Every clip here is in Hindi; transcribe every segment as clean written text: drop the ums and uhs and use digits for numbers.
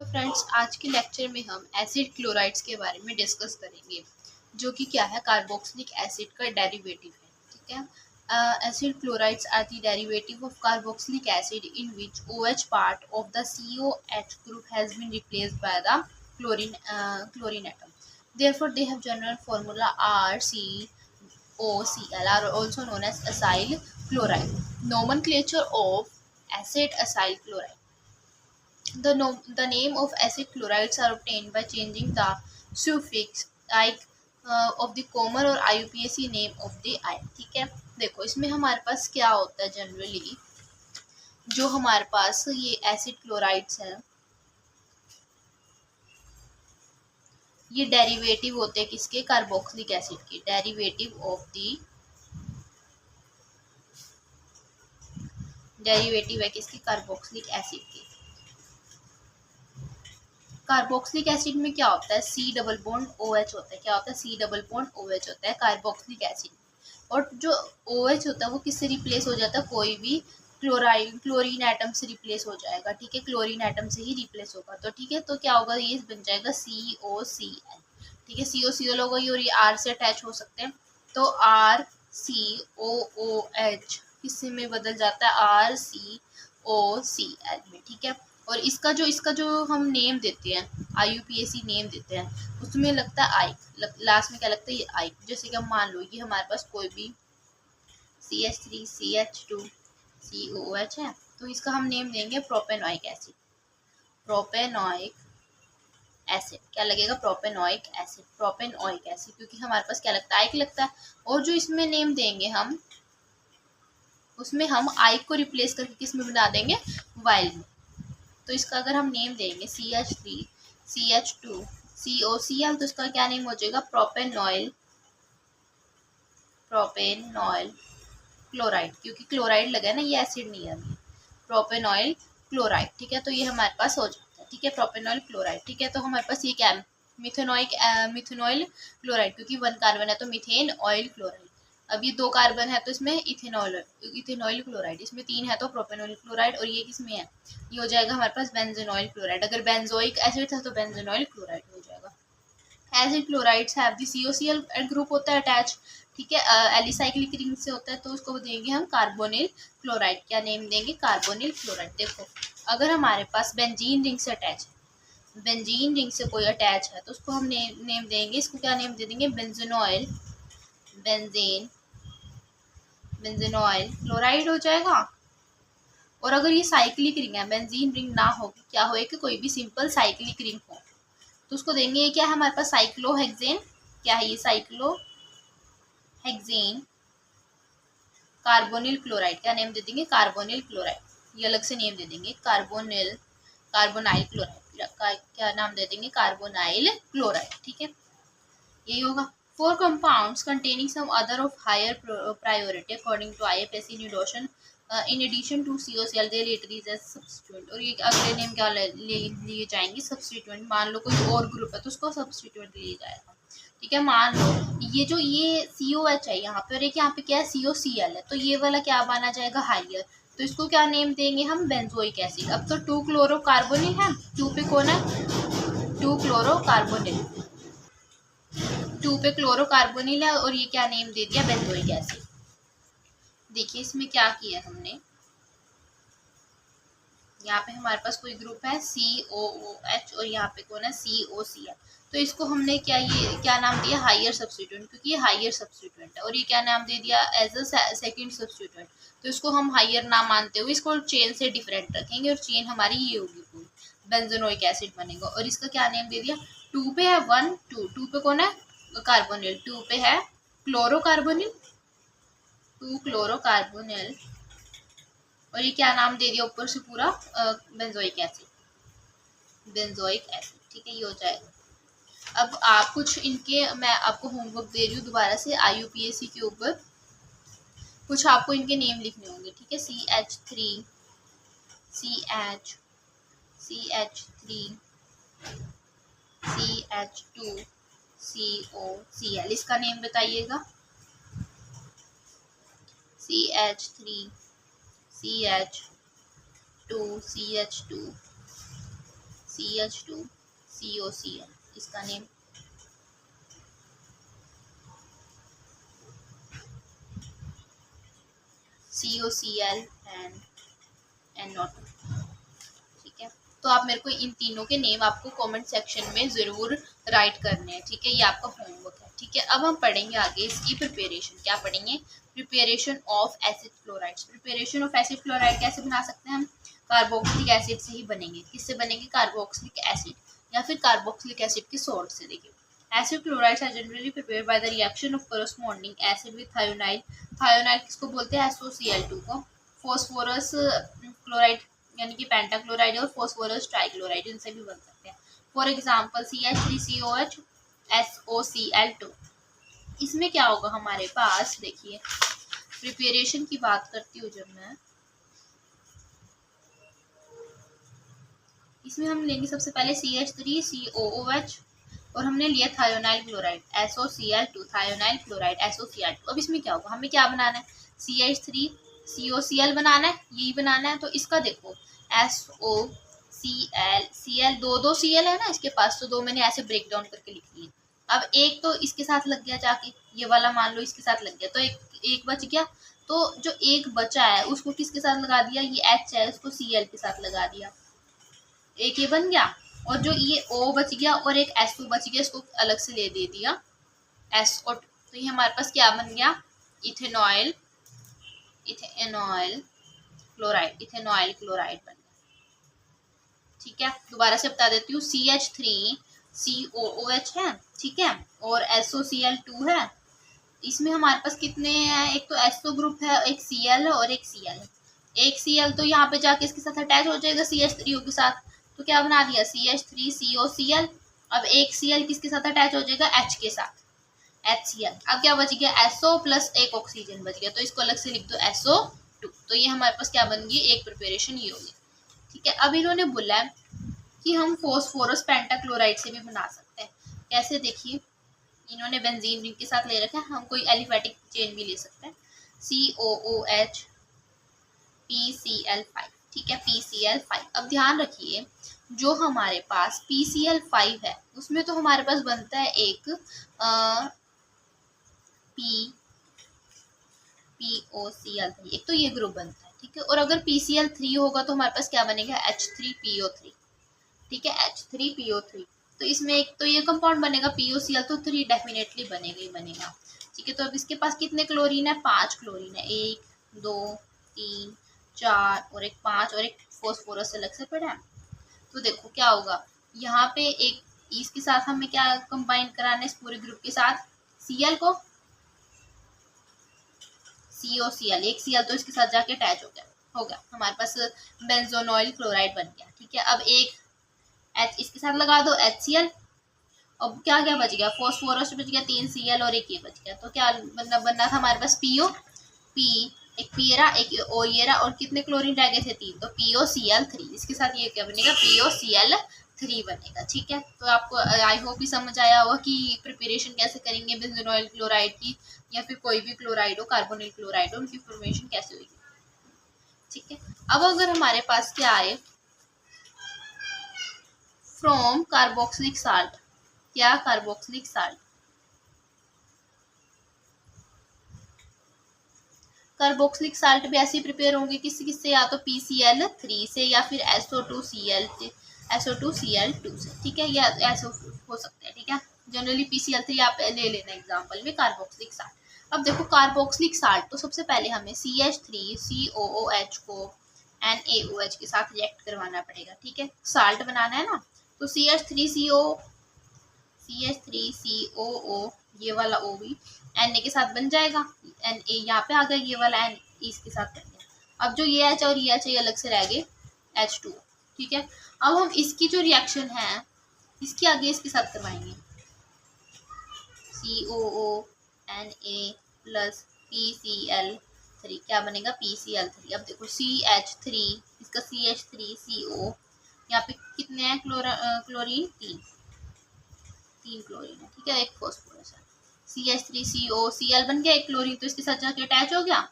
तो फ्रेंड्स, आज के लेक्चर में हम एसिड क्लोराइड्स के बारे में डिस्कस करेंगे, जो कि क्या है, कार्बोक्सिलिक एसिड का डेरिवेटिव है। ठीक है। Acid chlorides are the derivative of carboxylic acid in which OH part of the COH group has been replaced by the chlorine atom. Therefore, they have general formula RCOCl, are also known as acyl chloride. Nomenclature of acid acyl chloride. The name of acid chlorides are obtained by changing the suffix like of the common और IUPAC name of the ion. ठीक है, देखो इसमें हमारे पास क्या होता है जनरली, जो हमारे पास ये एसिड क्लोराइड्स हैं, ये डेरिवेटिव होते हैं किसके, कार्बोक्सिलिक एसिड के। डेरिवेटिव है किसके, कार्बोक्सिलिक एसिड के। कार्बोक्सिलिक एसिड में क्या होता है, C डबल बॉन्ड OH होता है। क्या होता है, C डबल बॉन्ड OH होता है कार्बोक्सिलिक एसिड। और जो OH होता है वो किससे रिप्लेस हो जाता है, कोई भी क्लोरीन एटम से रिप्लेस हो जाएगा। ठीक है, क्लोरीन एटम से ही रिप्लेस होगा। तो ठीक है, तो क्या होगा, ये बन जाएगा COCl। ठीक है, COCl होगा ये, और ये R से अटैच हो सकते हैं, तो RCOOH किससे में बदल जाता है, RCOCl में। ठीक है, और इसका जो हम नेम देते हैं, IUPAC नेम देते हैं, उसमें लगता है आई, लास्ट में क्या लगता है, ये आई। जैसे कि हम मान लो ये हमारे पास कोई भी CH3 CH2 COOH है, तो इसका हम नेम देंगे प्रोपेनोइक एसिड। प्रोपेनोइक एसिड क्या लगेगा, प्रोपेनोइक एसिड, प्रोपेनोइक एसिड, क्योंकि हमारे पास क्या लगता है, आइक लगता है। और जो इसमें नेम देंगे हम, उसमें हम आइक को रिप्लेस करके किस में बना देंगे, वाइल में। तो इसका अगर हम नेम देंगे CH3 CH2 COCl, तो इसका क्या नेम हो जाएगा, प्रोपेनॉइल क्लोराइड, क्योंकि क्लोराइड लगा है ना, ये एसिड नहीं है अभी। प्रोपेनॉइल क्लोराइड। ठीक है, तो ये हमारे पास हो जाता है। ठीक है, प्रोपेनॉइल क्लोराइड। ठीक है, तो हमारे पास ये क्या है, मिथेनॉइल क्लोराइड, क्योंकि 1 कार्बन है तो मिथेन ऑयल क्लोराइड। अब ये 2 कार्बन है तो इसमें इथेनॉइल क्लोराइड, इसमें 3 है तो प्रोपेनॉइल क्लोराइड, और ये किसमें है, ये हो जाएगा हमारे पास बेंजोनॉइल क्लोराइड। अगर बेंजोइक एसिड था तो बेंजोनॉइल क्लोराइड हो जाएगा। Acid chlorides have the COCl group होता है अटैच। ठीक है, एलिसाइक्लिक रिंग से होता है, तो उसको देंगे हम कार्बोनिल क्लोराइड। क्या नेम देंगे, कार्बोनिल क्लोराइड। देखो अगर हमारे पास बेंजीन रिंग से अटैच है, बेंजीन रिंग से कोई अटैच है, तो उसको हम नेम देंगे, इसको क्या नेम दे देंगे, बेंजोनॉइल बेंजीनॉइल क्लोराइड हो जाएगा। और अगर ये साइक्लिक रिंग है, बेंजीन रिंग ना हो, क्या हो, कि कोई भी सिंपल साइक्लिक रिंग हो, तो उसको देंगे, ये क्या है हमारे पास, साइक्लोहेक्सेन। क्या है ये, साइक्लोहेक्सेन कार्बोनिल क्लोराइड। क्या नेम दे देंगे, कार्बोनिल क्लोराइड। ये अलग से नेम दे देंगे, कार्बोनाइल क्लोराइड का क्या नाम दे देंगे, कार्बोनाइल क्लोराइड। ठीक है, यही होगा। 4 compounds containing some other of higher priority according to IUPAC notation in addition to COCl they later is as substituent। और ये अगले नेम क्या लिए जाएंगे, सब्सटीट्यूएंट। मान लो कोई और ग्रुप है तो उसको सब्सटीट्यूएंट लिए जाएगा। ठीक है, मान लो ये COH है यहाँ पे, और एक यहाँ पे क्या है, COCl है, तो ये वाला क्या माना जाएगा, हाइयर। तो इसको क्या नेम देंगे हम, बेंजोइक एसिड। अब तो 2 क्लोरोकार्बोनिल है, 2 पे कौन है, 2 क्लोरोकार्बोनिल, 2 पे क्लोरोकार्बोनिल है, और ये क्या नेम दे दिया, बेंजोइक एसिड। देखिए इसमें क्या किया हमने, यहाँ पे हमारे पास कोई ग्रुप है COOH, और यहाँ पे कौन है, COCl। तो इसको हमने क्या नाम दिया, हाइयर सब्स्टिट्यूएंट, क्योंकि ये हाइयर सब्स्टिट्यूएंट है। और ये क्या नाम दे दिया, एज अ सेकंड सब्स्टिट्यूएंट। तो इसको हम हाइयर नाम मानते हुए इसको चेन से डिफरेंट रखेंगे, और चेन हमारी ये होगी, पूरी बेंजोनोइक एसिड बनेगा। और इसका क्या नेम दे दिया, 2 पे है 1 2 पे कौन है, कार्बोनिल, 2 पे है क्लोरोकार्बोनिल, 2 क्लोरोकार्बोनिल, और ये क्या नाम दे दिया ऊपर से पूरा, बेंजोइक एसिड, ठीक है, ये हो जाएगा। अब आप कुछ इनके, मैं आपको होमवर्क दे रही हूँ दोबारा से IUPAC के ऊपर, कुछ आपको इनके नेम लिखने होंगे। ठीक है, CH3 CH2 COCl, इसका नेम बताइएगा, CH3 CH2 CH2 CH2COCl, इसका नेम COCl एंड NO2, ठीक है। तो आप मेरे को इन तीनों के नेम आपको कमेंट सेक्शन में ज़रूर राइट करने हैं, ठीक है। ये आपका होमवर्क है, ठीक है। अब हम पढ़ेंगे आगे इसकी प्रिपरेशन। क्या पढ़ेंगे? Preparation of acid chlorides. Preparation of acid chloride कैसे बना सकते हैं हम? कार्बोक्सिलिक एसिड से ही बनेंगे। किससे बनेंगे? कार्बोक्सिलिक एसिड या फिर कार्बोक्सिलिक एसिड के सॉल्ट से। देखिए, acid chlorides are generally prepared by the reaction of corresponding acid with thionyl. Thionyl किसको बोलते हैं? SOCl2 को। फॉस्फोरस क्लोराइड यानी कि पेंटाक्लोराइड और फॉस्फोरस ट्राइक्लोराइड, इनसे भी बन सकते हैं। For example CH3COH SOCl2। इसमें क्या होगा हमारे पास? देखिए, प्रिपरेशन की बात करती हूँ जब मैं, इसमें हम लेंगे सबसे पहले CH3COOH और हमने लिया thionyl chloride SOCl2, thionyl chloride SOCl2। अब इसमें क्या होगा? हमें क्या बनाना है? CH3COCl बनाना है, यही बनाना है। तो इसका देखो SOCl, दो Cl है ना इसके पास, तो दो मैंने ऐसे ब्रेक डाउन करके लिख लिए। अब एक तो इसके साथ लग गया जाके, ये वाला मान लो इसके साथ लग गया, तो एक बच गया। तो जो एक बचा है उसको किसके साथ लगा दिया? ये H है, उसको Cl के साथ लगा दिया, एक ये बन गया। और जो ये O बच गया और एक SO बच गया, इसको अलग से ले दे दिया SO2। तो ये हमारे पास क्या बन गया? इथेनॉइल क्लोराइड, इथेनॉइल क्लोराइड बन गया, ठीक है। दोबारा से बता देती हूँ, CH3COOH है, ठीक है, और SOCl2 है। इसमें हमारे पास कितने हैं? एक तो SO ग्रुप है, एक Cl है और एक Cl है। एक Cl तो यहाँ पे जाके इसके साथ अटैच हो जाएगा CH3O के साथ, तो क्या बना दिया? CH3COCl। अब एक Cl किसके साथ अटैच हो जाएगा? H के साथ, HCl। अब क्या बच गया? SO प्लस एक ऑक्सीजन बच गया, तो इसको अलग से लिख दो SO2। तो ये हमारे पास क्या बन गई? एक प्रिपरेशन ये होगी, ठीक है। अब इन्होंने बोला है कि हम फॉस्फोरस पेंटाक्लोराइड से भी बना सकते हैं। कैसे? देखिए, इन्होंने बेंजीन रिंग के साथ ले रखा है, हम कोई एलिफेटिक चेन भी ले सकते हैं। COOH PCl5, ठीक है, PCl5। अब ध्यान रखिए, जो हमारे पास PCl5 है उसमें तो हमारे पास बनता है एक POCl3, एक तो ये ग्रुप बनता है, ठीक है। और अगर PCl3 होगा तो हमारे पास क्या बनेगा? H3PO3, ठीक है, H3PO3। तो इसमें एक तो ये कंपाउंड बनेगा POCl, तो 3 डेफिनेटली बनेगा ही बनेगा, ठीक है। तो अब इसके पास कितने क्लोरीन है? 5 क्लोरीन है, 1 2 3 4 और एक 5, और एक फॉस्फोरस अलग से पड़ा है। तो देखो क्या होगा, यहाँ पे एक इसके साथ हमें क्या कंबाइन कराना है इस पूरे ग्रुप के साथ? Cl को, COCl, एक Cl तो इसके साथ जाके अटैच हो गया हमारे पास बेंजोनॉइल क्लोराइड बन गया, ठीक है। अब एक H इसके साथ लगा दो, HCl। अब क्या क्या बच गया? फॉस्फोरस बच गया, 3 Cl और एक ये बच गया। तो क्या बनना था हमारे पास? P, एक P रहा, एक O ये रहा, और कितने क्लोरीन रह गए थे? 3, तो POCl3। इसके साथ ये क्या बनेगा? POCl3 बनेगा, ठीक है। तो आपको आई होप ही समझ आया होगा कि प्रिपरेशन कैसे करेंगे बेंजोनॉइल क्लोराइड की, या फिर कोई भी क्लोराइड हो, कार्बोनिल क्लोराइड हो, उनकी फॉर्मेशन कैसे होगी, ठीक है। अब अगर हमारे पास क्या आए? From carboxylic salt. क्या? Carboxylic salt. कार्बोक्सिलिक साल्ट भी ऐसे प्रिपेयर होंगे किससे? या तो PCl3 से या फिर SO2Cl2 से, ठीक है, या ऐसे हो सकते हैं, ठीक है। जनरली PCl3 आप ले लेना एग्जांपल में कार्बोक्सिलिक साल्ट। अब देखो, कार्बोक्सिलिक साल्ट तो सबसे पहले हमें CH3COOH को NaOH के साथ रिएक्ट करवाना पड़ेगा, ठीक है, साल्ट बनाना है ना। तो CH3CO ये वाला O भी Na के साथ बन जाएगा, Na यहाँ पे आ गया, ये वाला N इसके साथ बन गया। अब जो ये H और ये H अलग से रह गए H2, ठीक है। अब हम इसकी जो रिएक्शन है इसकी आगे इसके साथ करवाएंगे, COO Na PCl3, क्या बनेगा? PCl3। अब देखो CH3, इसका CH3CO, यहाँ पे कितने हैं क्लोरीन? 3 क्लोरीन है, ठीक है, एक फॉस्फोरस है। CH3COCl बन गया, एक क्लोरीन तो इसके साथ जाके अटैच हो गया।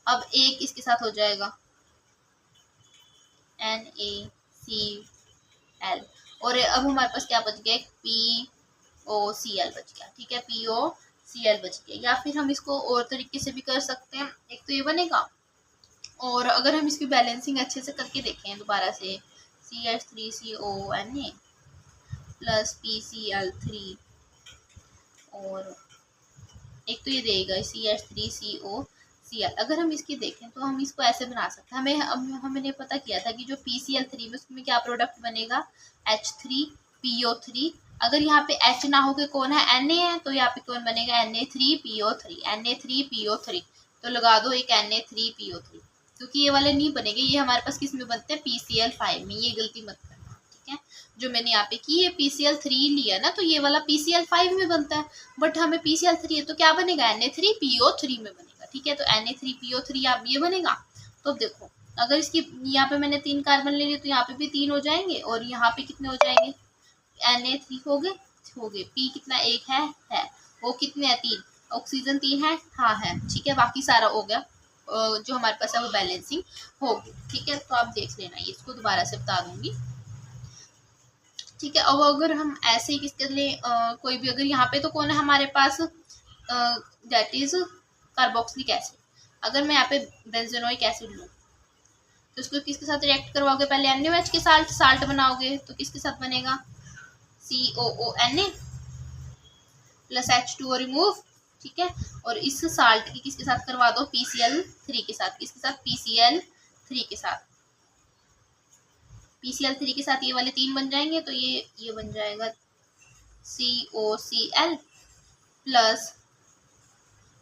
अब एक इसके साथ हो जाएगा NaC एल। और अब हमारे पास क्या बच गया, एक POCl बच गया, ठीक है, POCl बच गया। या फिर हम इसको और तरीके से भी कर सकते हैं, एक तो ये बनेगा, और अगर हम इसकी बैलेंसिंग अच्छे से करके देखें दोबारा से, CH3CONA प्लस PCl3, और एक तो ये देगा CH3COCl। अगर हम इसकी देखें तो हम इसको ऐसे बना सकते हैं। हमने पता किया था कि जो PCl3 में उसमें क्या प्रोडक्ट बनेगा, H3PO3। अगर यहाँ पे H ना हो के कौन है, Na है, तो यहाँ पे कौन बनेगा, Na3PO3, Na3PO3। तो लगा दो एक Na3PO3, क्योंकि ये वाले नहीं बनेंगे, ये हमारे पास किस में बनते हैं, PCl5 में। ये गलती मत करना, ठीक है। जो मैंने यहाँ पे की, ये PCl3 लिया ना, तो ये वाला PCl5 में बनता है, बट हमें PCl3 है तो क्या बनेगा, Na3PO3 में बनेगा, ठीक है। तो Na3PO3 आप ये बनेगा। तो देखो अगर इसकी यहाँ पे मैंने 3 कार्बन ले लिए तो यहाँ पे भी 3 हो जाएंगे, और यहाँ पे कितने हो जाएंगे, Na3 हो गए, P कितना, 1 है, O कितने हैं, 3, ऑक्सीजन 3 है, हाँ है, ठीक है। बाकी सारा हो गया, जो हमारे पास है वो बैलेंसिंग होगी, ठीक है। तो आप देख लेना, ये इसको दोबारा से बता दूंगी, ठीक है। अब अगर हम ऐसे ही किसके लिए कोई भी, अगर यहाँ पे तो कौन है हमारे पास, दैट इज कार्बोक्सिलिक एसिड। अगर मैं यहाँ पे बेंजोनोइक एसिड लूँ तो इसको किसके साथ रिएक्ट करवाओगे, पहले NaOH के साथ साल्ट बनाओगे, तो किसके साथ बनेगा, COONA प्लस H2O रिमूव, ठीक है। और इस साल्ट की किसके साथ करवा दो, PCl3 के साथ, किसके साथ, PCl3 के साथ, PCl3 के साथ ये वाले 3 बन जाएंगे, तो ये बन जाएगा COCl प्लस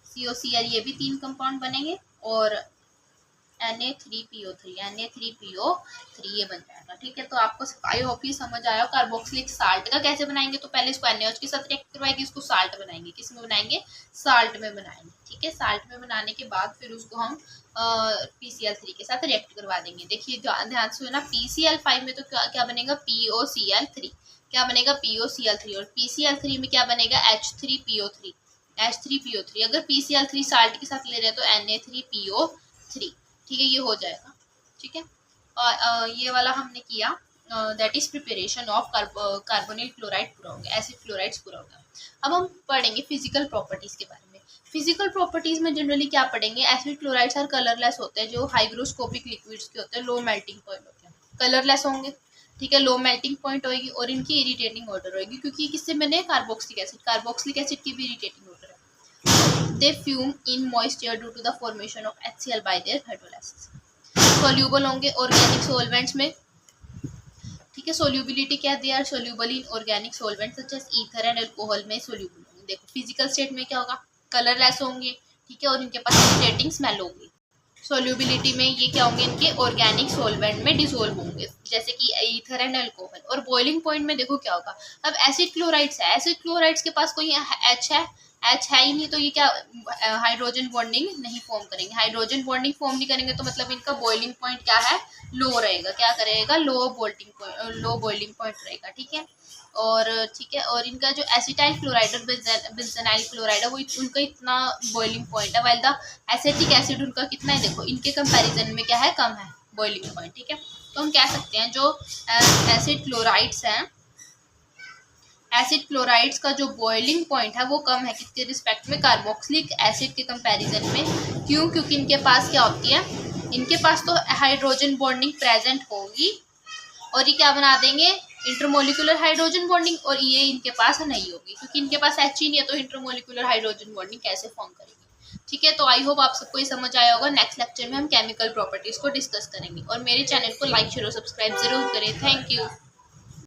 COCl, ये भी 3 कंपाउंड बनेंगे, और Na3PO3 ये बन जाएगा, ठीक है। तो आपको आई होप ये समझ आया। कार्बोक्सिलिक साल्ट का कैसे बनाएंगे, तो पहले इसको NaOH के साथ रिएक्ट करवाएंगे, इसको साल्ट बनाएंगे, किस में बनाएंगे, साल्ट में बनाएंगे, ठीक है। साल्ट में बनाने के बाद फिर उसको हम PCl3 के साथ रिएक्ट करवा देंगे। देखिए ध्यान से ना, PCl5 में तो क्या बनेगा, POCl3, क्या बनेगा, POCl3, और PCl3 में क्या बनेगा, H3PO3। अगर PCl3 साल्ट के साथ ले रहे हैं तो Na3PO3, ठीक है, ये हो जाएगा, ठीक है। और ये वाला हमने किया, that is preparation of carbonyl chloride पूरा हो गया, एसिड क्लोराइड्स पूरा हो गया। अब हम पढ़ेंगे फिजिकल प्रॉपर्टीज के बारे में। फिजिकल प्रॉपर्टीज में जनरली क्या पढ़ेंगे, एसिड क्लोराइड्स आर कलरलेस होते हैं, जो हाइग्रोस्कोपिक लिक्विड्स के होते हैं, लो मेल्टिंग पॉइंट होते हैं, कलरलेस होंगे, ठीक है, लो मेल्टिंग पॉइंट होगी, और इनकी इरिटेटिंग ऑर्डर होगी, क्योंकि किससे मैंने, कार्बोक्सिलिक एसिड की भी इरिटेटिंग ऑर्डर है। They fume in moisture due to the formation of HCl by their hydrolysis. Soluble होंगे ऑर्गेनिक सॉल्वेंट्स में, ठीक है। सोल्यूबिलिटी क्या, they are soluble in organic solvents such as ether and alcohol में सोल्यूबल होंगे। देखो फिजिकल स्टेट में क्या होगा, कलरलेस होंगे, ठीक है, और इनके पास इरिटेटिंग स्मेल होगी। सोल्यूबिलिटी में ये क्या होंगे, इनके ऑर्गेनिक सॉल्वेंट में डिसोल्व होंगे, जैसे कि ईथर एंड अल्कोहल। और बॉइलिंग पॉइंट में देखो क्या होगा, अब एसिड क्लोराइड्स है, एसिड क्लोराइड्स के पास कोई H है ही नहीं, तो ये क्या हाइड्रोजन बॉन्डिंग नहीं फॉर्म करेंगे। हाइड्रोजन बॉन्डिंग फॉर्म नहीं करेंगे तो मतलब इनका बॉइलिंग पॉइंट क्या है, लो रहेगा, क्या करेगा, लो बॉइलिंग पॉइंट रहेगा, ठीक है। और ठीक है, और इनका जो एसिटाइल क्लोराइड और बेंजोनाइल क्लोराइड है वो उनका इतना बॉइलिंग पॉइंट है, वाइल द एसिटिक एसिड उनका कितना है, देखो इनके कंपैरिजन में क्या है, कम है बॉइलिंग पॉइंट, ठीक है। तो हम कह सकते हैं जो एसिड क्लोराइड्स हैं, एसिड क्लोराइड्स का जो बॉइलिंग पॉइंट है वो कम है, किसके रिस्पेक्ट में, कार्बोक्सिलिक एसिड के कंपैरिजन में। क्यों, क्योंकि इनके पास क्या होती है, इनके पास तो हाइड्रोजन बॉन्डिंग प्रेजेंट होगी, और ये क्या बना देंगे, इंटरमोलिकुलर हाइड्रोजन बॉन्डिंग, और ये इनके पास नहीं होगी, क्योंकि इनके पास H ही नहीं है, तो इंटरमोलिकुलर हाइड्रोजन बॉन्डिंग कैसे फॉर्म करेंगे, ठीक है। तो आई होप आप सबको ये समझ आया होगा। नेक्स्ट लेक्चर में हम केमिकल प्रॉपर्टीज को डिस्कस करेंगे, और मेरे चैनल को लाइक शेयर और सब्सक्राइब जरूर करें। Thank you.